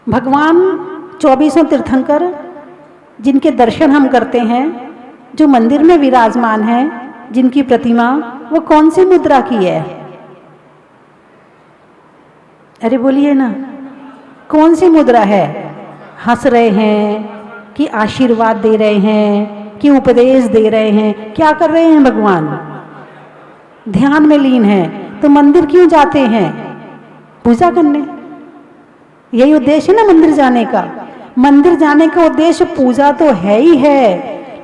भगवान 24 तीर्थंकर जिनके दर्शन हम करते हैं, जो मंदिर में विराजमान हैं, जिनकी प्रतिमा, वो कौन सी मुद्रा की है? अरे बोलिए ना, कौन सी मुद्रा है? हंस रहे हैं कि आशीर्वाद दे रहे हैं कि उपदेश दे रहे हैं? क्या कर रहे हैं भगवान? ध्यान में लीन है। तो मंदिर क्यों जाते हैं? पूजा करने। यही उद्देश्य है ना मंदिर जाने का। मंदिर जाने का उद्देश्य पूजा तो है ही है,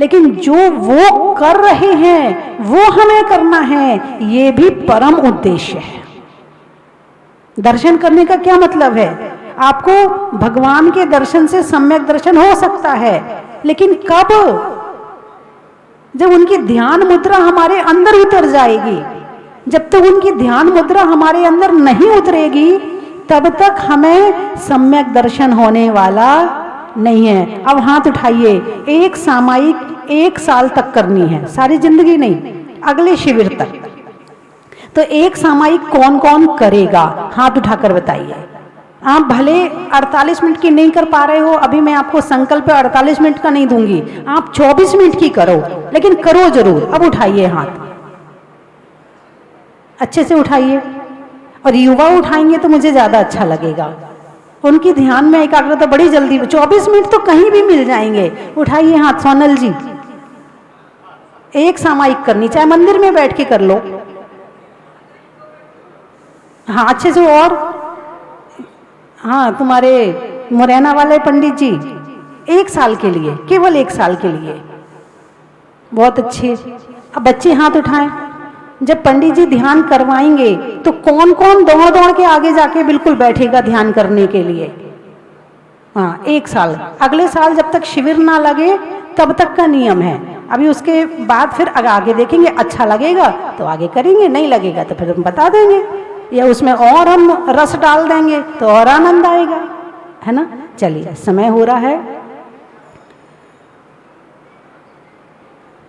लेकिन जो वो कर रहे हैं वो हमें करना है, ये भी परम उद्देश्य है। दर्शन करने का क्या मतलब है? आपको भगवान के दर्शन से सम्यक दर्शन हो सकता है, लेकिन कब? जब उनकी ध्यान मुद्रा हमारे अंदर उतर जाएगी। जब तक उनकी ध्यान मुद्रा हमारे अंदर नहीं उतरेगी, तब तक हमें सम्यक दर्शन होने वाला नहीं है। अब हाथ उठाइए। एक सामायिक 1 साल तक करनी है, सारी जिंदगी नहीं, अगले शिविर तक। तो एक सामायिक कौन कौन करेगा? हाथ उठाकर बताइए। आप भले 48 मिनट की नहीं कर पा रहे हो, अभी मैं आपको संकल्प 48 मिनट का नहीं दूंगी, आप 24 मिनट की करो, लेकिन करो जरूर। अब उठाइए हाथ, अच्छे से उठाइए। और युवा उठाएंगे तो मुझे ज्यादा अच्छा लगेगा, उनकी ध्यान में एकाग्रता बड़ी जल्दी। 24 मिनट तो कहीं भी मिल जाएंगे। उठाइए हाथ। सोनल जी, एक सामायिक करनी, चाहे मंदिर में बैठ के कर लो। हाँ, अच्छे से। और हाँ, तुम्हारे मुरैना वाले पंडित जी, 1 साल के लिए, केवल 1 साल के लिए। बहुत अच्छे। अब बच्चे हाथ उठाएं। जब पंडित जी ध्यान करवाएंगे तो कौन कौन दौड़ दौड़ के आगे जाके बिल्कुल बैठेगा ध्यान करने के लिए? हाँ, 1 साल। अगले साल जब तक शिविर ना लगे तब तक का नियम है। अभी उसके बाद फिर आगे देखेंगे, अच्छा लगेगा तो आगे करेंगे, नहीं लगेगा तो फिर हम बता देंगे, या उसमें और हम रस डाल देंगे तो और आनंद आएगा, है ना। चलिए, समय हो रहा है।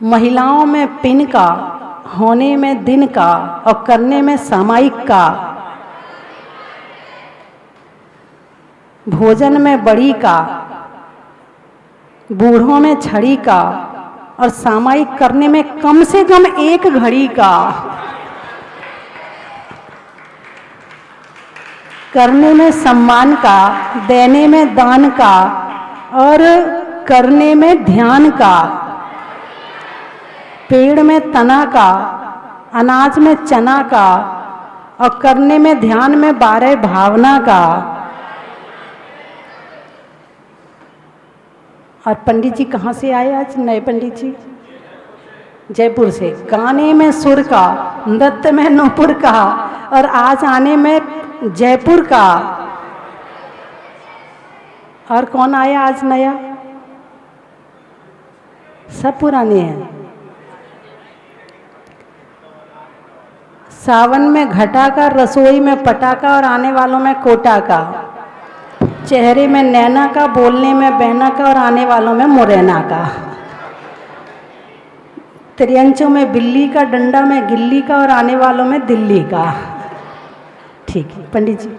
महिलाओं में पिन का, होने में दिन का और करने में सामायिक का, भोजन में बड़ी का, बूढ़ों में छड़ी का और सामायिक करने में कम से कम 1 घड़ी का, करने में सम्मान का, देने में दान का और करने में ध्यान का, पेड़ में तना का, अनाज में चना का और करने में ध्यान में 12 भावना का। और पंडित जी कहाँ से आए आज? नए पंडित जी जयपुर से। गाने में सुर का, नृत्य में नूपुर का और आज आने में जयपुर का। और कौन आया आज नया? सब पुराने हैं। सावन में घटा का, रसोई में पटाखा और आने वालों में कोटा का, चेहरे में नैना का, बोलने में बहना का और आने वालों में मुरैना का, त्रियंचों में बिल्ली का, डंडा में गिल्ली का और आने वालों में दिल्ली का। ठीक है पंडित जी।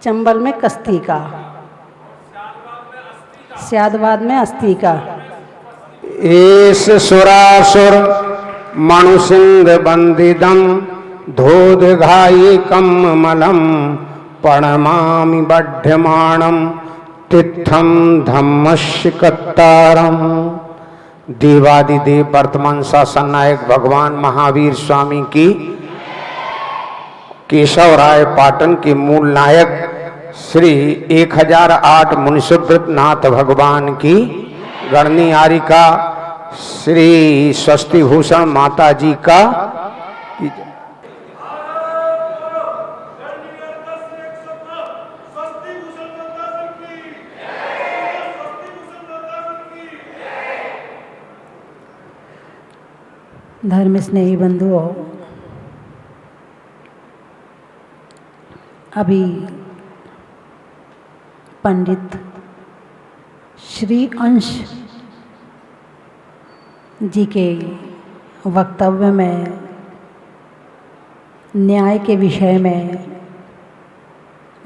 चंबल में कस्ती का, स्यादबाद में अस्थि का। एस सुरासुर मणुसिंह बंदिदम धोध घाई कम मलम प्रणमामि बध्यमाणम तिथम धम्मस्य कत्तारम। देवादिदेव वर्तमान शासन नायक भगवान महावीर स्वामी की, केशव राय पाटन के मूल नायक श्री 1008 मुनिसुब्रत नाथ भगवान की, गणनी आरिका श्री स्वस्ति भूषण माता जी का, धर्म स्नेही बंधुओं, अभी पंडित श्री अंश जी के वक्तव्य में न्याय के विषय में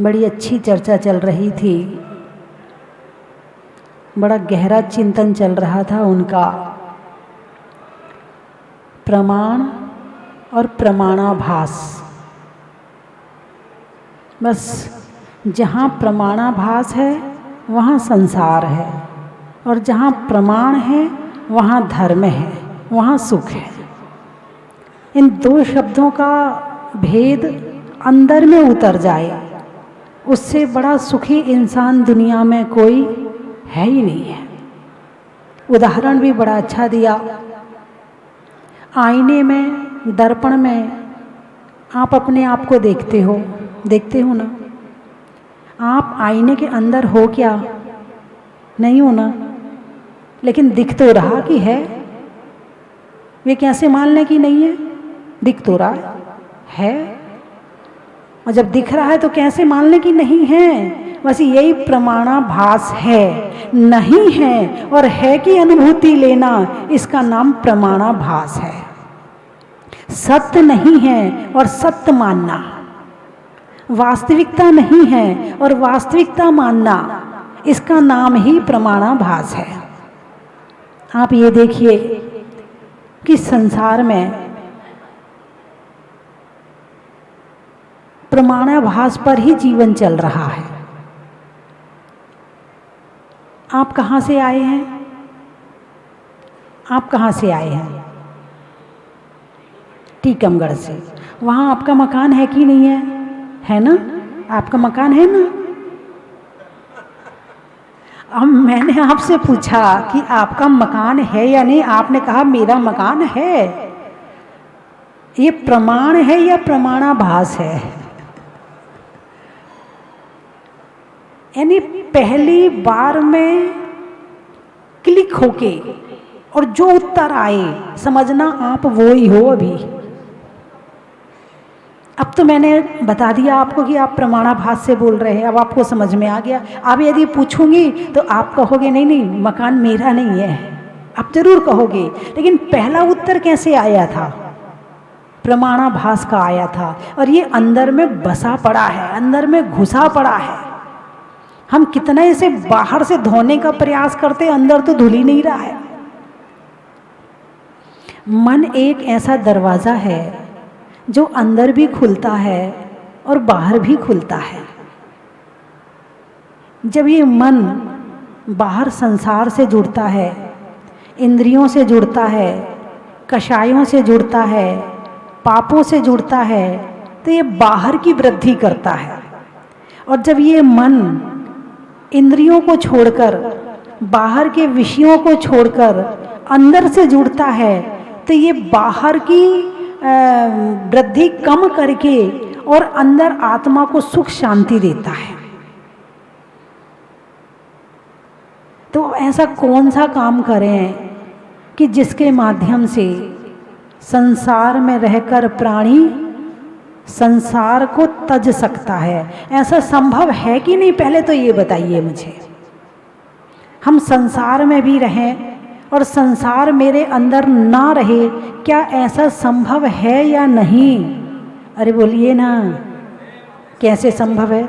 बड़ी अच्छी चर्चा चल रही थी, बड़ा गहरा चिंतन चल रहा था उनका। प्रमाण और प्रमाणाभास। बस जहाँ प्रमाणाभास है वहाँ संसार है, और जहाँ प्रमाण है वहाँ धर्म है, वहाँ सुख है। इन दो शब्दों का भेद अंदर में उतर जाए, उससे बड़ा सुखी इंसान दुनिया में कोई है ही नहीं है। उदाहरण भी बड़ा अच्छा दिया। आईने में, दर्पण में आप अपने आप को देखते हो ना? आप आईने के अंदर हो क्या? नहीं हो ना, लेकिन दिख तो रहा कि है। वे कैसे मान लें कि नहीं है? दिख तो रहा है, और जब दिख रहा है तो कैसे मान लें कि नहीं है? बस यही प्रमाणाभास है। नहीं है और है की अनुभूति लेना, इसका नाम प्रमाणाभास है। सत्य नहीं है और सत्य मानना, वास्तविकता नहीं है और वास्तविकता मानना, इसका नाम ही प्रमाणाभास है। आप ये देखिए कि संसार में प्रमाणाभास पर ही जीवन चल रहा है। आप कहाँ से आए हैं? आप कहाँ से आए हैं? टीकमगढ़ से। वहाँ आपका मकान है कि नहीं है? है ना? आपका मकान है ना? अब मैंने आपसे पूछा कि आपका मकान है या नहीं, आपने कहा मेरा मकान है। ये प्रमाण है या प्रमाणाभास है? यानी पहली बार में क्लिक होके और जो उत्तर आए समझना आप वो ही हो। अभी अब तो मैंने बता दिया आपको कि आप प्रमाणाभास से बोल रहे हैं, अब आपको समझ में आ गया। अब यदि पूछूंगी तो आप कहोगे नहीं नहीं मकान मेरा नहीं है, आप जरूर कहोगे। लेकिन पहला उत्तर कैसे आया था? प्रमाणाभास का आया था, और ये अंदर में बसा पड़ा है, अंदर में घुसा पड़ा है। हम कितना इसे बाहर से धोने का प्रयास करते, अंदर तो धुल ही नहीं रहा है। मन एक ऐसा दरवाज़ा है जो अंदर भी खुलता है और बाहर भी खुलता है। जब ये मन बाहर संसार से जुड़ता है, इंद्रियों से जुड़ता है, कषायों से जुड़ता है, पापों से जुड़ता है, तो ये बाहर की वृद्धि करता है। और जब ये मन इंद्रियों को छोड़कर, बाहर के विषयों को छोड़कर अंदर से जुड़ता है, तो ये बाहर की वृद्धि कम करके और अंदर आत्मा को सुख शांति देता है। तो ऐसा कौन सा काम करें कि जिसके माध्यम से संसार में रहकर प्राणी संसार को तज सकता है? ऐसा संभव है कि नहीं? पहले तो ये बताइए मुझे। हम संसार में भी रहें और संसार मेरे अंदर ना रहे, क्या ऐसा संभव है या नहीं? अरे बोलिए ना, कैसे संभव है?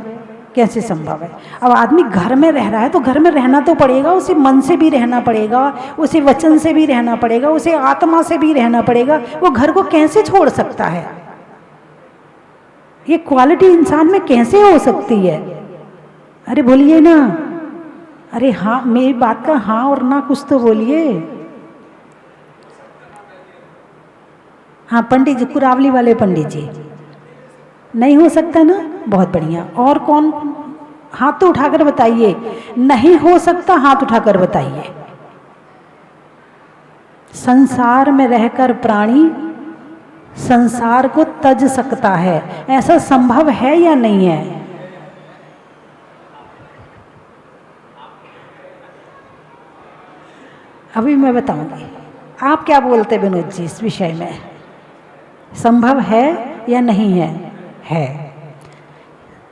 कैसे संभव है? अब आदमी घर में रह रहा है तो घर में रहना तो पड़ेगा, उसे मन से भी रहना पड़ेगा, उसे वचन से भी रहना पड़ेगा, उसे आत्मा से भी रहना पड़ेगा। वो घर को कैसे छोड़ सकता है? ये क्वालिटी इंसान में कैसे हो सकती है? अरे बोलिए ना। अरे हाँ, मेरी बात का हाँ और ना कुछ तो बोलिए। हाँ पंडित जी, कुरावली वाले पंडित जी, नहीं हो सकता ना? बहुत बढ़िया। और कौन? हाथ तो उठाकर बताइए। नहीं हो सकता, हाथ उठाकर बताइए। संसार में रहकर प्राणी संसार को तज सकता है, ऐसा संभव है या नहीं है? अभी मैं बताऊंगी। आप क्या बोलते विनोद जी इस विषय में? संभव है या नहीं है? है।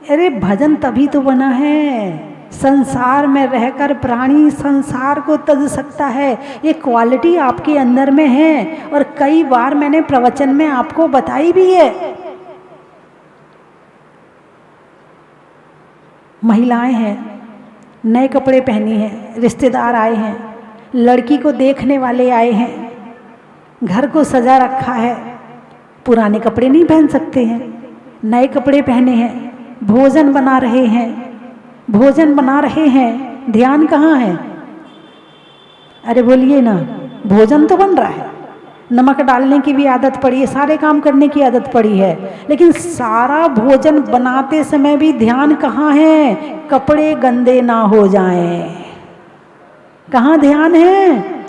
अरे भजन तभी तो बना है, संसार में रहकर प्राणी संसार को तज सकता है। ये क्वालिटी आपके अंदर में है, और कई बार मैंने प्रवचन में आपको बताई भी है। महिलाएं हैं, नए कपड़े पहनी हैं, रिश्तेदार आए हैं, लड़की को देखने वाले आए हैं, घर को सजा रखा है, पुराने कपड़े नहीं पहन सकते हैं, नए कपड़े पहने हैं, भोजन बना रहे हैं, भोजन बना रहे हैं, ध्यान कहाँ है? अरे बोलिए ना, भोजन तो बन रहा है, नमक डालने की भी आदत पड़ी है, सारे काम करने की आदत पड़ी है, लेकिन सारा भोजन बनाते समय भी ध्यान कहाँ है? कपड़े गंदे ना हो जाएं। कहाँ ध्यान है?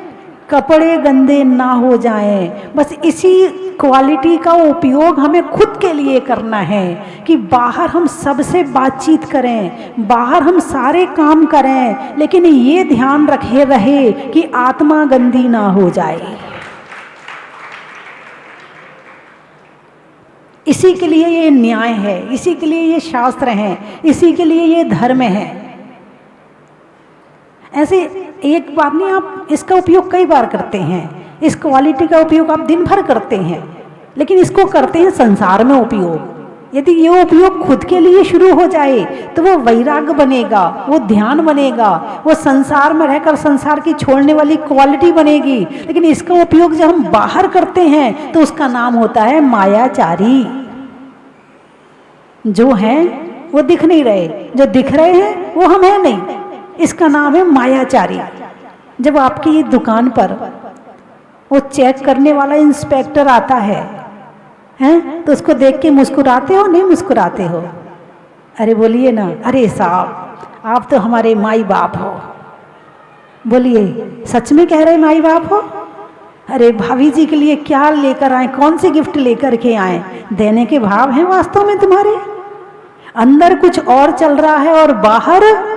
कपड़े गंदे ना हो जाएं। बस इसी क्वालिटी का उपयोग हमें खुद के लिए करना है कि बाहर हम सबसे बातचीत करें, बाहर हम सारे काम करें, लेकिन ये ध्यान रखे रहे कि आत्मा गंदी ना हो जाए। इसी के लिए ये न्याय है, इसी के लिए ये शास्त्र हैं, इसी के लिए ये धर्म है। ऐसे एक बार नहीं, आप इसका उपयोग कई बार करते हैं, इस क्वालिटी का उपयोग आप दिन भर करते हैं, लेकिन इसको करते हैं संसार में उपयोग। यदि ये उपयोग खुद के लिए शुरू हो जाए तो वो वैराग्य बनेगा, वो ध्यान बनेगा, वो संसार में रहकर संसार की छोड़ने वाली क्वालिटी बनेगी। लेकिन इसका उपयोग जब हम बाहर करते हैं तो उसका नाम होता है मायाचारी। जो हैं वो दिख नहीं रहे, जो दिख रहे हैं वो हम हैं नहीं, इसका नाम है मायाचारी। जब आपकी ये दुकान पर वो चेक करने वाला इंस्पेक्टर आता है, हैं, तो उसको देख के मुस्कुराते हो, नहीं मुस्कुराते हो? अरे बोलिए ना, अरे साहब आप तो हमारे माई बाप हो। बोलिए, सच में कह रहे माई बाप हो? अरे भाभी जी के लिए क्या लेकर आए, कौन सी गिफ्ट लेकर के आए? देने के भाव हैं वास्तव में तुम्हारे? अंदर कुछ और चल रहा है और बाहर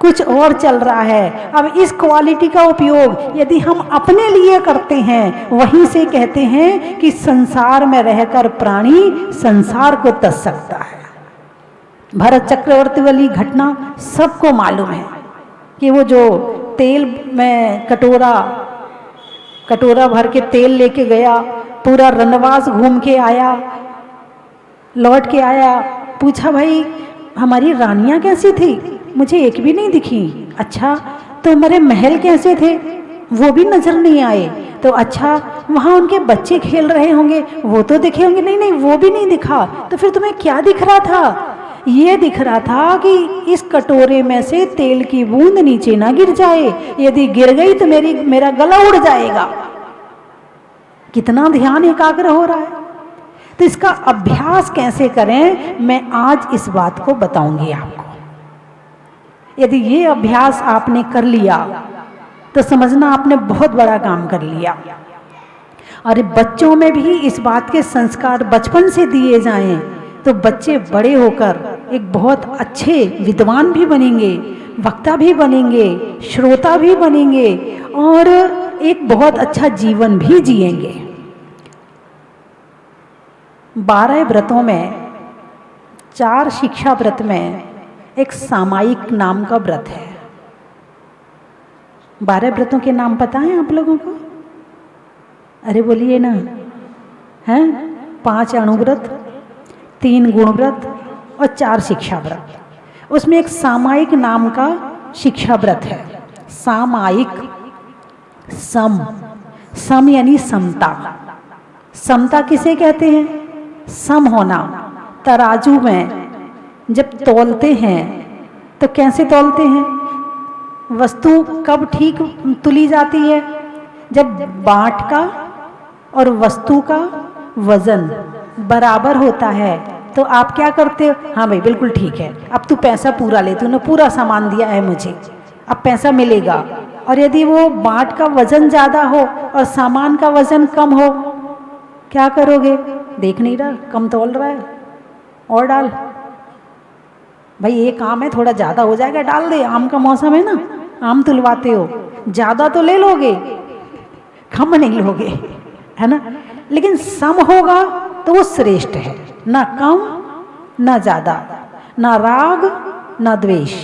कुछ और चल रहा है। अब इस क्वालिटी का उपयोग यदि हम अपने लिए करते हैं, वहीं से कहते हैं कि संसार में रहकर प्राणी संसार को तज सकता है। भरत चक्रवर्ती वाली घटना सबको मालूम है कि वो जो तेल में कटोरा भर के तेल लेके गया, पूरा रनवास घूम के आया, लौट के आया, पूछा भाई हमारी रानियां कैसी थी? मुझे एक भी नहीं दिखी। अच्छा, तो हमारे महल कैसे थे? वो भी नजर नहीं आए। तो अच्छा, वहाँ उनके बच्चे खेल रहे होंगे, वो तो दिखे होंगे? नहीं नहीं, वो भी नहीं दिखा। तो फिर तुम्हें क्या दिख रहा था? ये दिख रहा था कि इस कटोरे में से तेल की बूंद नीचे ना गिर जाए, यदि गिर गई तो मेरा गला उड़ जाएगा। कितना ध्यान एकाग्र हो रहा है। तो इसका अभ्यास कैसे करें, मैं आज इस बात को बताऊंगी आपको। यदि ये अभ्यास आपने कर लिया तो समझना आपने बहुत बड़ा काम कर लिया। और बच्चों में भी इस बात के संस्कार बचपन से दिए जाएं तो बच्चे बड़े होकर एक बहुत अच्छे विद्वान भी बनेंगे, वक्ता भी बनेंगे, श्रोता भी बनेंगे और एक बहुत अच्छा जीवन भी जिएंगे। 12 व्रतों में 4 शिक्षा व्रत में एक सामायिक नाम का व्रत है। 12 व्रतों के नाम पता है आप लोगों को? अरे बोलिए ना, हैं? 5 अणुव्रत, 3 गुणव्रत और 4 शिक्षा व्रत। उसमें एक सामायिक नाम का शिक्षा व्रत है। सामायिक, सम यानी समता। समता किसे कहते हैं? सम होना। तराजू में जब तौलते हैं तो कैसे तौलते हैं? वस्तु कब ठीक तुली जाती है? जब बाट का और वस्तु का वजन बराबर होता है तो आप क्या करते हो? हाँ भाई बिल्कुल ठीक है, अब तू पैसा पूरा ले, तूने पूरा सामान दिया है मुझे, अब पैसा मिलेगा। और यदि वो बाट का वजन ज़्यादा हो और सामान का वजन कम हो, क्या करोगे? देख नहीं रहा, कम तौल रहा है, और डाल। भाई ये काम है, थोड़ा ज़्यादा हो जाएगा, डाल दे, आम का मौसम है ना, आम तुलवाते हो, ज़्यादा तो ले लोगे, कम नहीं लोगे, है ना। लेकिन सम होगा तो वो श्रेष्ठ है, ना कम ना ज़्यादा, ना राग ना द्वेष,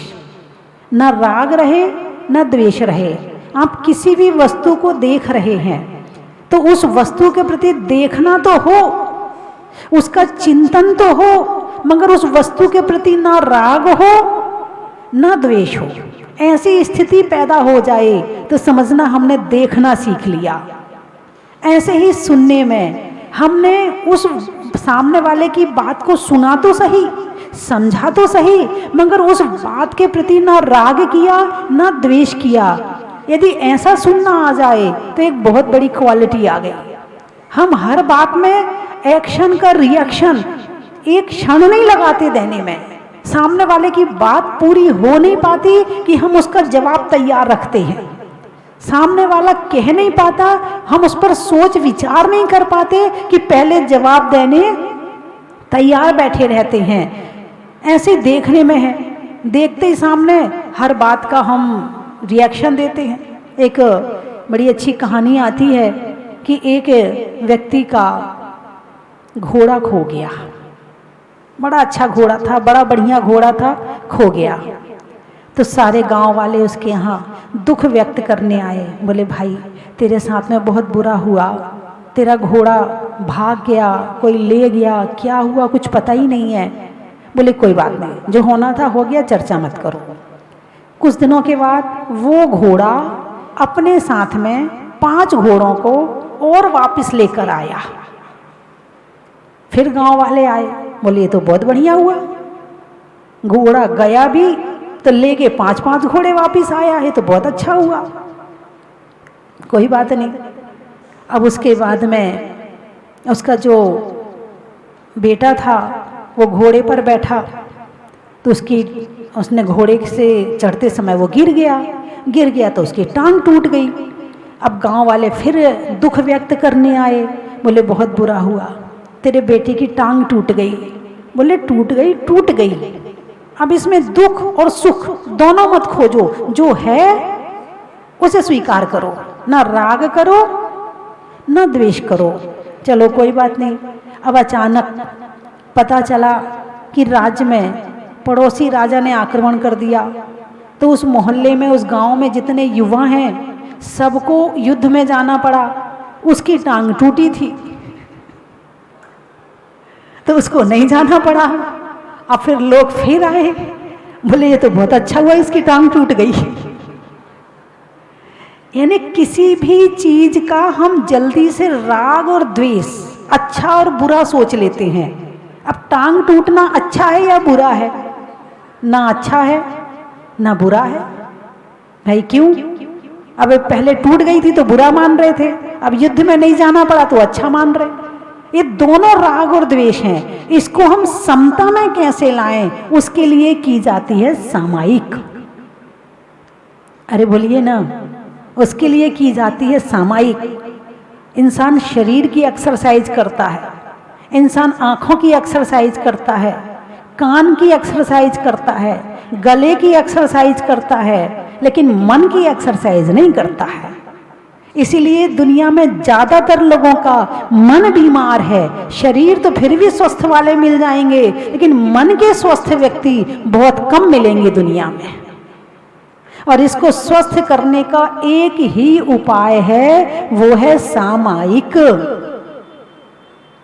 ना राग रहे ना द्वेष रहे। आप किसी भी वस्तु को देख रहे हैं तो उस वस्तु के प्रति देखना तो हो, उसका चिंतन तो हो, मगर उस वस्तु के प्रति ना राग हो ना द्वेष हो। ऐसी स्थिति पैदा हो जाए तो समझना हमने देखना सीख लिया। ऐसे ही सुनने में हमने उस सामने वाले की बात को सुना तो सही, समझा तो सही, मगर उस बात के प्रति ना राग किया ना द्वेष किया। यदि ऐसा सुनना आ जाए तो एक बहुत बड़ी क्वालिटी आ गई। हम हर बात में एक्शन का रिएक्शन एक क्षण नहीं लगाते देने में। सामने वाले की बात पूरी हो नहीं पाती कि हम उसका जवाब तैयार रखते हैं। सामने वाला कह नहीं पाता, हम उस पर सोच विचार नहीं कर पाते कि पहले जवाब देने तैयार बैठे रहते हैं। ऐसे देखने में है, देखते ही सामने हर बात का हम रिएक्शन देते हैं। एक बड़ी अच्छी कहानी आती है कि एक व्यक्ति का घोड़ा खो गया। बड़ा अच्छा घोड़ा था, बड़ा बढ़िया घोड़ा था, खो गया। तो सारे गांव वाले उसके यहाँ दुख व्यक्त करने आए। बोले भाई तेरे साथ में बहुत बुरा हुआ, तेरा घोड़ा भाग गया, कोई ले गया, क्या हुआ कुछ पता ही नहीं है। बोले कोई बात नहीं, जो होना था हो गया, चर्चा मत करो। कुछ दिनों के बाद वो घोड़ा अपने साथ में 5 घोड़ों को और वापस लेकर आया। फिर गांव वाले आए, बोले ये तो बहुत बढ़िया हुआ, घोड़ा गया भी तो लेके 5-5 घोड़े वापस आया है, तो बहुत अच्छा हुआ। कोई बात नहीं। अब उसके बाद में उसका जो बेटा था वो घोड़े पर बैठा, तो उसने घोड़े से चढ़ते समय वो गिर गया तो उसकी टांग टूट गई। अब गांव वाले फिर दुख व्यक्त करने आए। बोले बहुत बुरा हुआ, तेरे बेटे की टांग टूट गई। बोले टूट गई, अब इसमें दुख और सुख दोनों मत खोजो, जो है उसे स्वीकार करो, ना राग करो ना द्वेष करो। चलो कोई बात नहीं। अब अचानक पता चला कि राज्य में पड़ोसी राजा ने आक्रमण कर दिया। तो उस मोहल्ले में, उस गांव में जितने युवा हैं सबको युद्ध में जाना पड़ा। उसकी टांग टूटी थी तो उसको नहीं जाना पड़ा। अब फिर लोग फिर आए, बोले ये तो बहुत अच्छा हुआ इसकी टांग टूट गई। यानी किसी भी चीज का हम जल्दी से राग और द्वेष, अच्छा और बुरा सोच लेते हैं। अब टांग टूटना अच्छा है या बुरा है? ना अच्छा है ना बुरा है। भाई क्यों? अब पहले टूट गई थी तो बुरा मान रहे थे, अब युद्ध में नहीं जाना पड़ा तो अच्छा मान रहे। ये दोनों राग और द्वेष हैं। इसको हम समता में कैसे लाएं, उसके लिए की जाती है सामायिक। अरे बोलिए ना, उसके लिए की जाती है सामायिक। इंसान शरीर की एक्सरसाइज करता है, इंसान आंखों की एक्सरसाइज करता है, कान की एक्सरसाइज करता है, गले की एक्सरसाइज करता है, लेकिन मन की एक्सरसाइज नहीं करता है। इसीलिए दुनिया में ज्यादातर लोगों का मन बीमार है। शरीर तो फिर भी स्वस्थ वाले मिल जाएंगे, लेकिन मन के स्वस्थ व्यक्ति बहुत कम मिलेंगे दुनिया में। और इसको स्वस्थ करने का एक ही उपाय है, वो है सामायिक।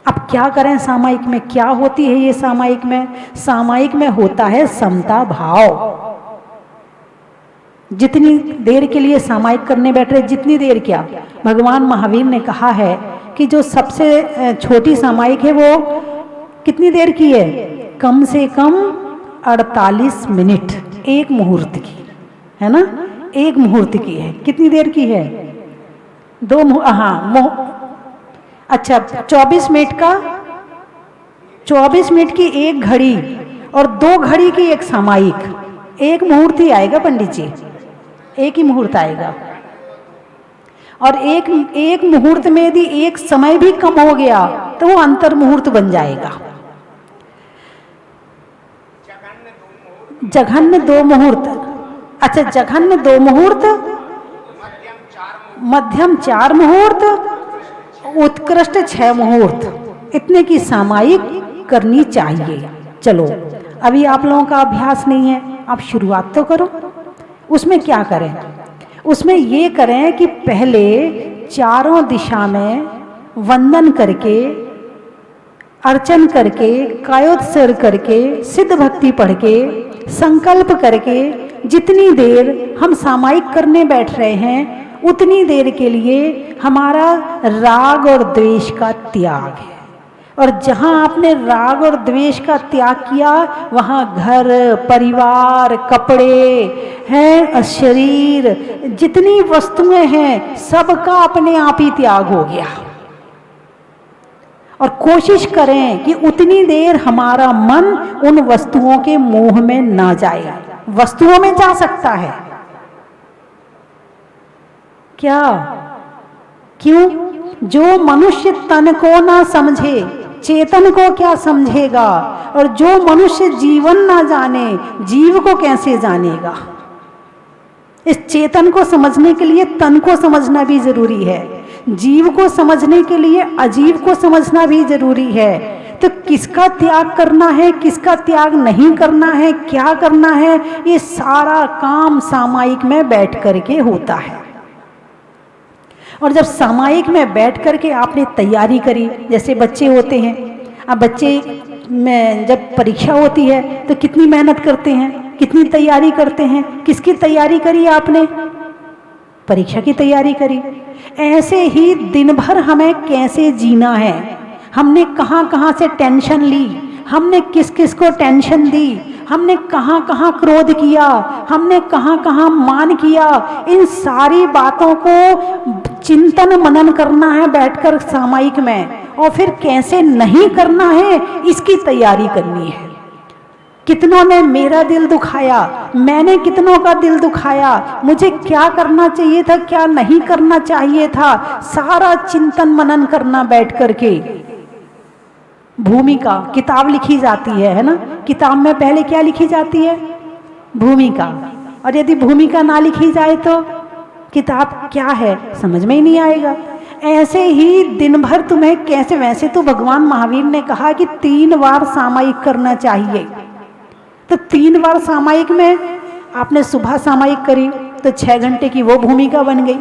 अब क्या करें? सामायिक में क्या होती है? ये सामायिक में होता है समता भाव। जितनी देर के लिए सामायिक करने बैठ रहे, जितनी देर क्या, भगवान महावीर ने कहा है कि जो सबसे छोटी सामायिक है वो कितनी देर की है? कम से कम 48 मिनट, 1 मुहूर्त की है ना, 1 मुहूर्त की है। कितनी देर की है? 2 अच्छा 24 मिनट का, 24 मिनट की 1 घड़ी और 2 घड़ी की 1 सामायिक। 1 मुहूर्त ही आएगा पंडित जी, 1 ही मुहूर्त आएगा। और एक मुहूर्त में यदि 1 समय भी कम हो गया तो वो अंतर मुहूर्त बन जाएगा। जघन्य 2 मुहूर्त, अच्छा जघन्य 2 मुहूर्त, मध्यम 4 मुहूर्त, उत्कृष्ट 6 मुहूर्त, इतने की सामायिक करनी चाहिए। चलो अभी आप लोगों का अभ्यास नहीं है, आप शुरुआत तो करो। उसमें क्या करें? उसमें ये करें कि पहले चारों दिशा में वंदन करके, अर्चन करके, कायोत्सर्ग करके, सिद्ध भक्ति पढ़ के संकल्प करके जितनी देर हम सामायिक करने बैठ रहे हैं उतनी देर के लिए हमारा राग और द्वेष का त्याग है। और जहाँ आपने राग और द्वेष का त्याग किया वहाँ घर, परिवार, कपड़े हैं, शरीर, जितनी वस्तुएं हैं सबका अपने आप ही त्याग हो गया। और कोशिश करें कि उतनी देर हमारा मन उन वस्तुओं के मोह में ना जाए। वस्तुओं में जा सकता है क्या? क्यों? जो मनुष्य तन को ना समझे चेतन को क्या समझेगा, और जो मनुष्य जीवन ना जाने जीव को कैसे जानेगा। इस चेतन को समझने के लिए तन को समझना भी जरूरी है, जीव को समझने के लिए अजीव को समझना भी जरूरी है। तो किसका त्याग करना है, किसका त्याग नहीं करना है, क्या करना है, ये सारा काम सामायिक में बैठ करके होता है। और जब सामायिक में बैठ करके आपने तैयारी करी, जैसे बच्चे होते हैं, अब बच्चे में जब परीक्षा होती है तो कितनी मेहनत करते हैं, कितनी तैयारी करते हैं। किसकी तैयारी करी आपने? परीक्षा की तैयारी करी। ऐसे ही दिन भर हमें कैसे जीना है, हमने कहाँ कहाँ से टेंशन ली, हमने किस किस को टेंशन दी, हमने कहाँ कहाँ क्रोध किया, हमने कहाँ कहाँ मान किया, इन सारी बातों को चिंतन मनन करना है बैठकर सामायिक में। और फिर कैसे नहीं करना है इसकी तैयारी करनी है। कितनों ने मेरा दिल दुखाया, मैंने कितनों का दिल दुखाया, मुझे क्या करना चाहिए था, क्या नहीं करना चाहिए था, सारा चिंतन मनन करना बैठ करके। भूमिका किताब लिखी जाती है ना, किताब में पहले क्या लिखी जाती है? भूमिका। और यदि भूमिका ना लिखी जाए तो किताब क्या है समझ में ही नहीं आएगा। ऐसे ही दिन भर तुम्हें कैसे, वैसे तो भगवान महावीर ने कहा कि 3 बार सामायिक करना चाहिए। तो 3 बार सामायिक में आपने सुबह सामायिक करी तो 6 घंटे की वो भूमिका बन गई।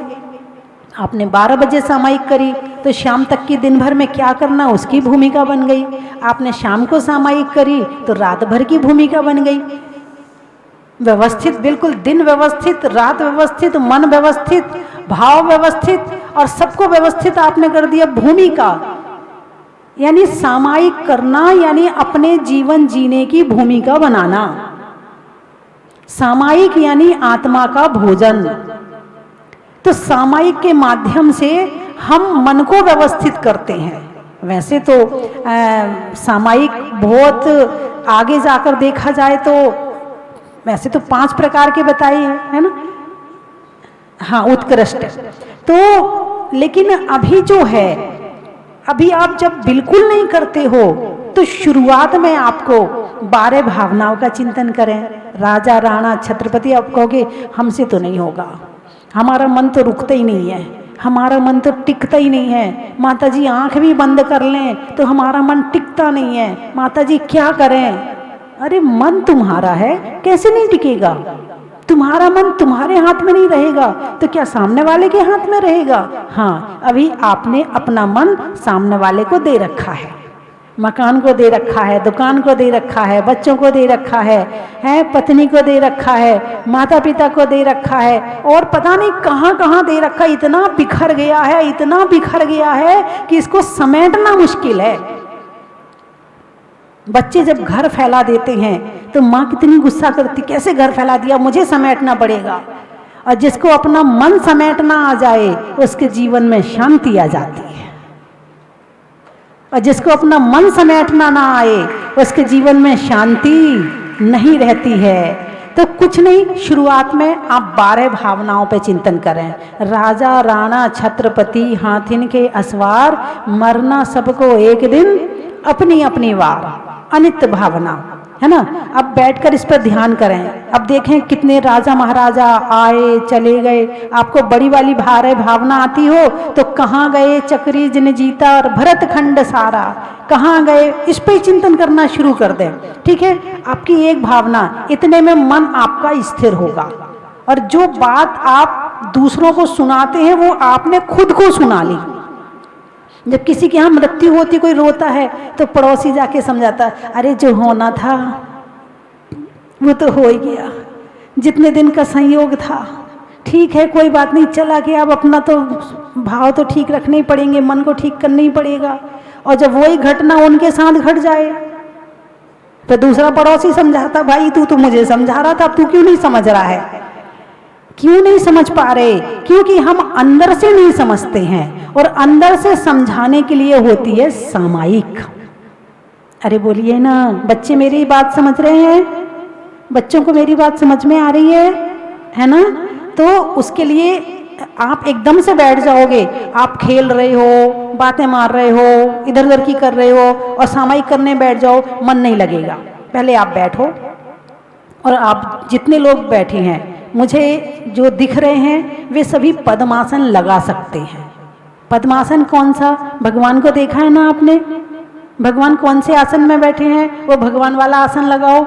आपने 12 बजे सामायिक करी तो शाम तक की दिन भर में क्या करना उसकी भूमिका बन गई। आपने शाम को सामायिक करी तो रात भर की भूमिका बन गई। व्यवस्थित, बिल्कुल दिन व्यवस्थित, रात व्यवस्थित, मन व्यवस्थित, भाव व्यवस्थित, और सबको व्यवस्थित आपने कर दिया। भूमिका यानी सामायिक करना, यानी अपने जीवन जीने की भूमिका बनाना। सामायिक यानी आत्मा का भोजन। तो सामायिक के माध्यम से हम मन को व्यवस्थित करते हैं। वैसे तो सामायिक बहुत आगे जाकर देखा जाए तो वैसे तो 5 प्रकार के बताए हैं, है ना? हाँ, उत्कृष्ट। तो लेकिन अभी जो है, अभी आप जब बिल्कुल नहीं करते हो तो शुरुआत में आपको 12 भावनाओं का चिंतन करें। राजा, राणा, छत्रपति। आप कहोगे हमसे तो नहीं होगा, हमारा मन तो रुकता ही नहीं है, हमारा मन तो टिकता ही नहीं है। माता जी आंख भी बंद कर लें तो हमारा मन टिकता नहीं है, माता जी क्या करें? अरे मन तुम्हारा है, कैसे नहीं टिकेगा? तुम्हारा मन तुम्हारे हाथ में नहीं रहेगा तो क्या सामने वाले के हाथ में रहेगा? हाँ, अभी आपने अपना मन सामने वाले को दे रखा है, मकान को दे रखा है, दुकान को दे रखा है, बच्चों को दे रखा है, पत्नी को दे रखा है, माता पिता को दे रखा है, और पता नहीं कहाँ कहाँ दे रखा है। इतना बिखर गया है, इतना बिखर गया है कि इसको समेटना मुश्किल है। बच्चे जब घर फैला देते हैं तो माँ कितनी गुस्सा करती, कैसे घर फैला दिया, मुझे समेटना पड़ेगा। और जिसको अपना मन समेटना आ जाए उसके जीवन में शांति आ जाती है, और जिसको अपना मन समेटना ना आए उसके जीवन में शांति नहीं रहती है। तो कुछ नहीं, शुरुआत में आप 12 भावनाओं पे चिंतन करें। राजा, राणा, छत्रपति, हाथिन के असवार, मरना सबको एक दिन, अपनी अपनी वार, अनित्य भावना, है ना? अब बैठकर इस पर ध्यान करें। अब देखें कितने राजा महाराजा आए चले गए। आपको बड़ी वाली भावना आती हो तो कहाँ गए चक्री जिन जीता और भरत खंड सारा, कहाँ गए, इस पर चिंतन करना शुरू कर दें। ठीक है, आपकी एक भावना, इतने में मन आपका स्थिर होगा। और जो बात आप दूसरों को सुनाते हैं वो आपने खुद को सुना ली। जब किसी के यहाँ मृत्यु होती, कोई रोता है तो पड़ोसी जाके समझाता, अरे जो होना था वो तो हो ही गया, जितने दिन का संयोग था। ठीक है, कोई बात नहीं, चला गया। अब अपना तो भाव तो ठीक रखने ही पड़ेंगे, मन को ठीक करना ही पड़ेगा। और जब वही घटना उनके साथ घट जाए तो दूसरा पड़ोसी समझाता, भाई तू तो मुझे समझा रहा था, तू क्यों नहीं समझ रहा है? क्यों नहीं समझ पा रहे? क्योंकि हम अंदर से नहीं समझते हैं, और अंदर से समझाने के लिए होती है सामायिक। अरे बोलिए ना, बच्चे मेरी बात समझ रहे हैं? बच्चों को मेरी बात समझ में आ रही है ना? तो उसके लिए आप एकदम से बैठ जाओगे, आप खेल रहे हो, बातें मार रहे हो, इधर उधर की कर रहे हो और सामायिक करने बैठ जाओ, मन नहीं लगेगा। पहले आप बैठो, और आप जितने लोग बैठे हैं, मुझे जो दिख रहे हैं वे सभी पद्मासन लगा सकते हैं। पद्मासन कौन सा? भगवान को देखा है ना आपने? भगवान कौन से आसन में बैठे हैं? वो भगवान वाला आसन लगाओ।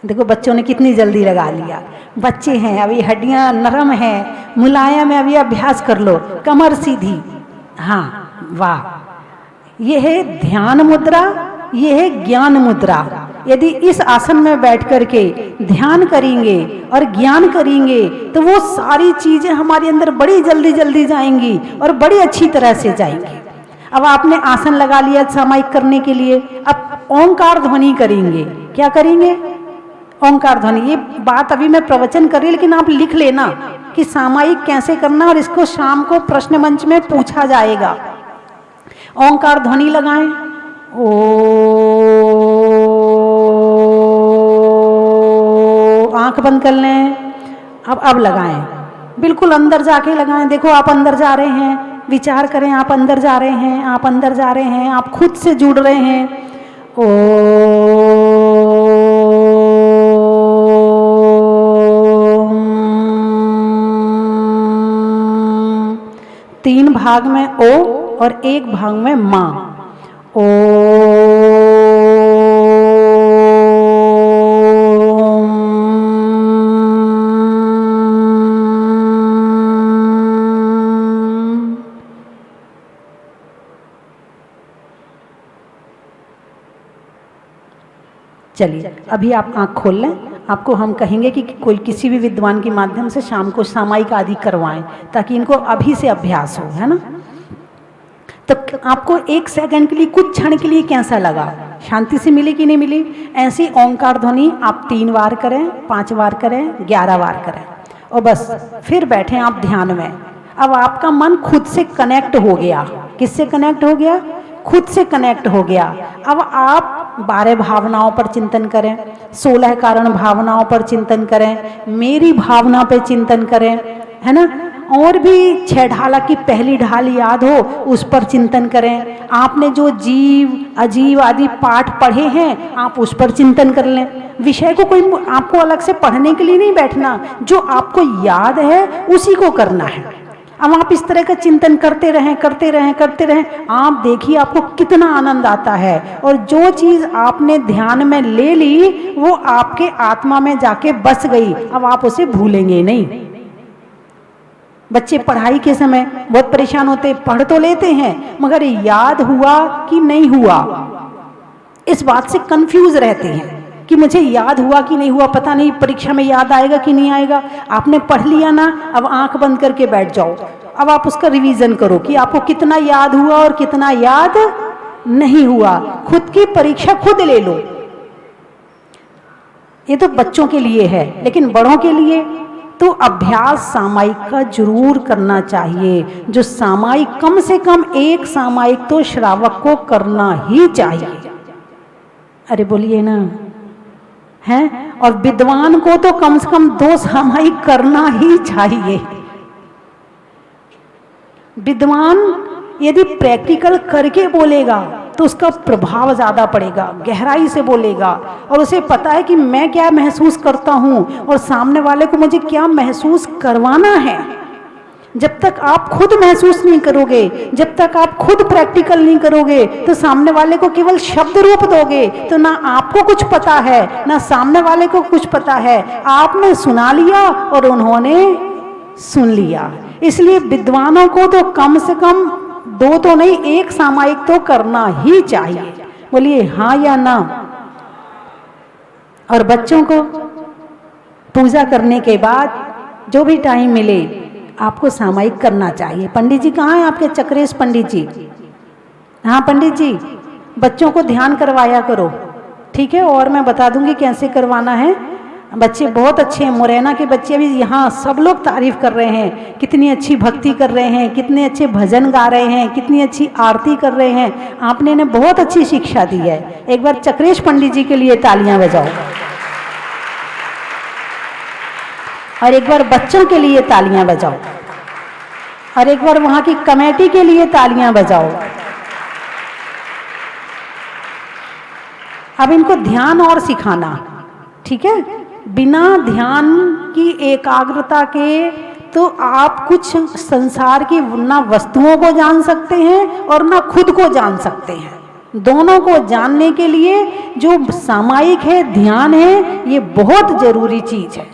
देखो बच्चों ने कितनी जल्दी लगा लिया। बच्चे हैं, अभी हड्डियां नरम हैं, मुलायम है, अभी अभ्यास कर लो, कमर सीधी। हाँ, वाह। ये है ध्यान मुद्रा, ये है ज्ञान मुद्रा। यदि इस आसन में बैठ करके ध्यान करेंगे और ज्ञान करेंगे तो वो सारी चीजें हमारे अंदर बड़ी जल्दी जल्दी जाएंगी और बड़ी अच्छी तरह से जाएंगी। अब आपने आसन लगा लिया सामायिक करने के लिए, अब ओंकार ध्वनि करेंगे। क्या करेंगे? ओंकार ध्वनि। ये बात अभी मैं प्रवचन कर रही, लेकिन आप लिख लेना कि सामायिक कैसे करना, और इसको शाम को प्रश्न मंच में पूछा जाएगा। ओंकार ध्वनि लगाएं। ओ, आंख बंद कर लें। अब लगाएं, बिल्कुल अंदर जाके लगाएं। देखो आप अंदर जा रहे हैं, विचार करें, आप अंदर जा रहे हैं, आप अंदर जा रहे हैं, आप खुद से जुड़ रहे हैं। ओ, 3 भाग में ओ और 1 भाग में माँ। ओ, चलिए अभी आप आँख खोल लें। आपको हम कहेंगे कि कोई किसी भी विद्वान के माध्यम से शाम को सामायिक आदि करवाएं, ताकि इनको अभी से अभ्यास हो, है ना? तो आपको 1 सेकंड के लिए, कुछ क्षण के लिए कैसा लगा? शांति से मिली कि नहीं मिली? ऐसी ओंकार ध्वनि आप 3 बार करें, 5 बार करें, 11 बार करें, और बस फिर बैठें आप ध्यान में। अब आपका मन खुद से कनेक्ट हो गया। किससे कनेक्ट हो गया? खुद से कनेक्ट हो गया। अब आप 12 भावनाओं पर चिंतन करें, 16 कारण भावनाओं पर चिंतन करें, मेरी भावना पे चिंतन करें, है ना? और भी 6 ढाला की पहली ढाल याद हो, उस पर चिंतन करें। आपने जो जीव अजीव आदि पाठ पढ़े हैं, आप उस पर चिंतन कर लें। विषय को कोई आपको अलग से पढ़ने के लिए नहीं बैठना, जो आपको याद है उसी को करना है। अब आप इस तरह का चिंतन करते रहें, करते रहें, करते रहें। आप देखिए आपको कितना आनंद आता है, और जो चीज़ आपने ध्यान में ले ली वो आपके आत्मा में जाके बस गई। अब आप उसे भूलेंगे नहीं। बच्चे पढ़ाई के समय बहुत परेशान होते, पढ़ तो लेते हैं मगर याद हुआ कि नहीं हुआ, इस बात से कंफ्यूज रहते हैं कि मुझे याद हुआ कि नहीं हुआ, पता नहीं परीक्षा में याद आएगा कि नहीं आएगा। आपने पढ़ लिया ना, अब आंख बंद करके बैठ जाओ। अब आप उसका रिवीजन करो कि आपको कितना याद हुआ और कितना याद नहीं हुआ। खुद की परीक्षा खुद ले लो। ये तो बच्चों के लिए है, लेकिन बड़ों के लिए तो अभ्यास सामायिक का जरूर करना चाहिए। जो सामायिक, कम से कम 1 सामायिक तो श्रावक को करना ही चाहिए। अरे बोलिए ना, हैं? और विद्वान को तो कम से कम 2 सामायिक करना ही चाहिए। विद्वान यदि प्रैक्टिकल करके बोलेगा तो उसका प्रभाव ज़्यादा पड़ेगा, गहराई से बोलेगा, और उसे पता है कि मैं क्या महसूस करता हूँ और सामने वाले को मुझे क्या महसूस करवाना है। जब तक आप खुद महसूस नहीं करोगे, जब तक आप खुद प्रैक्टिकल नहीं करोगे, तो सामने वाले को केवल शब्द रूप दोगे तो ना आपको कुछ पता है ना सामने वाले को कुछ पता है। आपने सुना लिया और उन्होंने सुन लिया। इसलिए विद्वानों को तो कम से कम 2 तो नहीं, 1 सामायिक तो करना ही चाहिए। बोलिए हाँ या ना? और बच्चों को पूजा करने के बाद जो भी टाइम मिले आपको सामायिक करना चाहिए। पंडित जी कहाँ हैं आपके? चक्रेश पंडित जी। हाँ पंडित जी, बच्चों को ध्यान करवाया करो, ठीक है? और मैं बता दूंगी कैसे करवाना है। बच्चे बहुत अच्छे हैं, मुरैना के बच्चे भी यहाँ सब लोग तारीफ कर रहे हैं, कितनी अच्छी भक्ति कर रहे हैं, कितने अच्छे भजन गा रहे हैं, कितनी अच्छी आरती कर रहे हैं। आपने इन्हें बहुत अच्छी शिक्षा दी है। एक बार चक्रेश पंडित जी के लिए तालियां बजाओ और एक बार बच्चों के लिए तालियां बजाओ और एक बार वहां की कमेटी के लिए तालियां बजाओ। अब इनको ध्यान और सिखाना, ठीक है? बिना ध्यान की एकाग्रता के तो आप कुछ संसार की ना वस्तुओं को जान सकते हैं और ना खुद को जान सकते हैं। दोनों को जानने के लिए जो सामायिक है, ध्यान है, ये बहुत जरूरी चीज है।